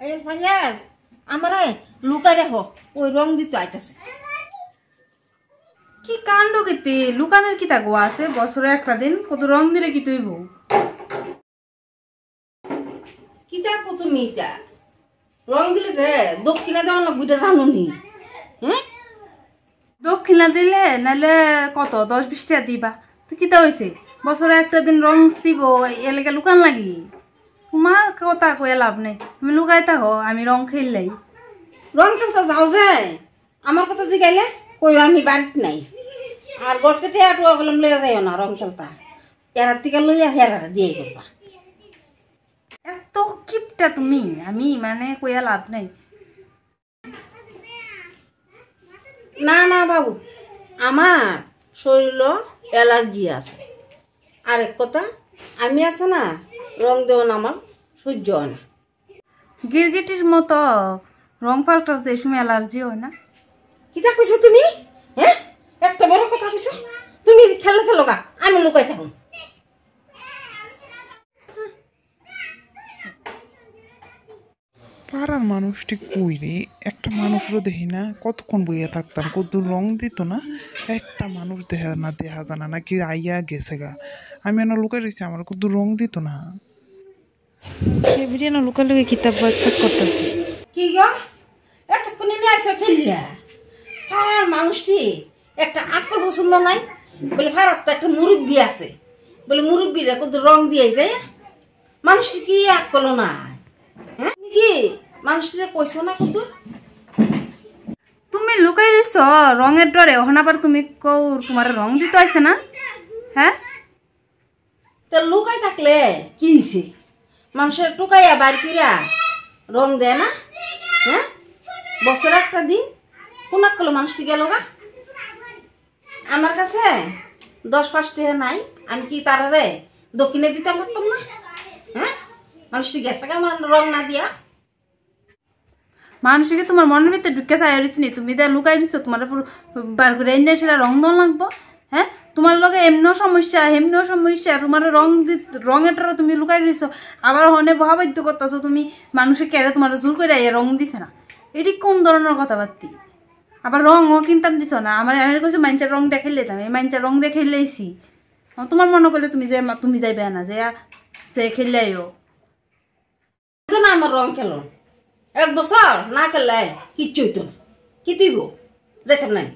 এই ভাইয়ার আমারে লুকাই রাখো, ওই রং দিতে আইতাছে। কি কাণ্ড কিতে লুকানের কি তাগো আছে বছরে একটা দিন কত রং দিলে কি তুই বউ কি দেখো তুমি এটা রং দিলে যে দক্ষিণা দেওয়া না বুঝতে জানো নি? হ্যাঁ, দক্ষিণা দিলে নাহলে কত 10-20 টাকা দিবা তো কিতা হয়েছে বছরে একটা দিন রং দিব এলাকা লুকান লাগি তোমার কথা কয়ে লাভ নেই তুমি লুকাইতা হো আমি রং খেললাই রং খেলতে যাও যে আমার কথা জিগাইলে কই আমি বাড়িতে নাই আর গড়তে টেয়াটু গেলাম লইয়া যাইও না রং খেলতা এরার থেকে লইয়া হেরার দিয়ে করবা। এত কিপটা তুমি আমি মানে কইয়া লাভ নাই। না না বাবু, আমার শরীর অ্যালার্জি আছে। আরেক কথা আমি আছে না রং দেও না আমার সহ্য হয় না। গিরগিটির মতো রং পাল্টার যে সময় অ্যালার্জি হয় না। কিতা কইছো তুমি? হ্যাঁ, একটা বড় কথা কইছো তুমি। খেলা খেলো গা, আমি লুকাই থাকুন। পাড়ার মানুষটি কই রে? একটা মানুষেরও দেখি না, কতক্ষণ বইয়া থাকতাম, কত রং দিত না, একটা মানুষ দেখা জানা না কি আইয়া গেছে গা। আমি এনে লুকাই রয়েছি, আমার কত রং দিত না। এবারে না লুকা লুকে কিতাব ব্যাকপ্যাক করতেছে। কি গো এতক্ষণ নিয়ে আইসো খেললা? পাড়ার মানুষটি একটা আকল পছন্দ নাই বলে ভারত তো একটা মুরব্বী আছে বলে মুরব্বীরা কত রং দিয়ে যায়। মানুষটি কি আকল নাই? হ্যাঁ কি মানুষটিরে কইছো না কত? তুমি লুকাই রইছ রঙের ডরে ওখানে আবার তুমি কও তোমার রং দিতে আইছে না। হ্যাঁ তো লুকাই থাকলে কি হইছে? মানুষের টুকাইয়া বার কিরা রং দেয় না? হ্যাঁ, বছর একটা দিন কোন আকল মানুষটি গেল গা। আমার কাছে 10-5 টাকা নাই, আমি কি তারারে দক্ষিণে দিতে পারতাম না? হ্যাঁ, মানুষটি গেছে গা আমার রং না দিয়া। মানুষকে তোমার মনের ভিতরে ঢুকে চাই রয়েছি তুমি দা লুকাই দিচ্ছ তোমার বার করে এনে সেটা রং দন লাগবো। হ্যাঁ, তোমার লগে এমনিও সমস্যা এমনিও সমস্যা, তোমার রঙেরটারও তুমি লুকাই দিচ্ছ, আবার হনে বহাবাদ্য করতেছো তুমি মানুষে কেড়ে তোমার জোর করে রং দিছে না। এটি কোন ধরনের কথাবার্তি? আবার রঙও কিনতাম দিছ না আমার, আমি কইছি মাইনচার রং দেখাইলে আমি মাইনচার রং দেখাইলেইছি। তোমার মনে করলে তুমি যাইবে না যে খেললেও না আমার রং খেলো 1 বছর না খেললে কিচ্ছু হইতো না। কি তুইব যাইতাম নাই।